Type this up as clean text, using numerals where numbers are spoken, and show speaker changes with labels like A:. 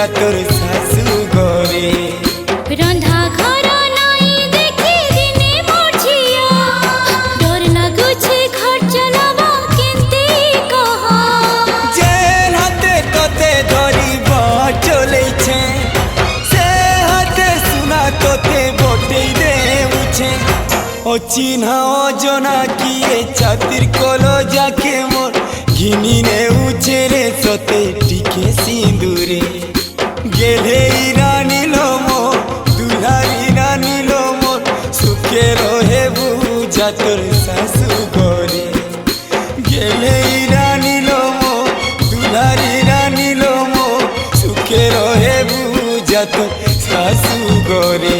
A: বুঝা তোর শাশু ঘরে।
B: রন্ধা ঘর নাই দেখি দিনে মরছিয়া, ডর লাগুছে ঘর চলাবা কেনতে কহ।
A: যে হাতে তোতে ধরিব চলেছে, সে হাতে সুনা তোতে বটেই দেউছে। অচিহ্না অজনা কিয়ে ছাতির কলো যাকে মোর ঘিনি নেউছে রে সতে টিকে সিঁদুরে। গেলে রানিল মোর দুলারি রানিল মোর, সুখে রহে বুঝা তোর শাশু ঘরে। গেলে রানিল মোর দুলারি রানিল মোর, সুখে রহে বুঝা তোর শাশু ঘরে।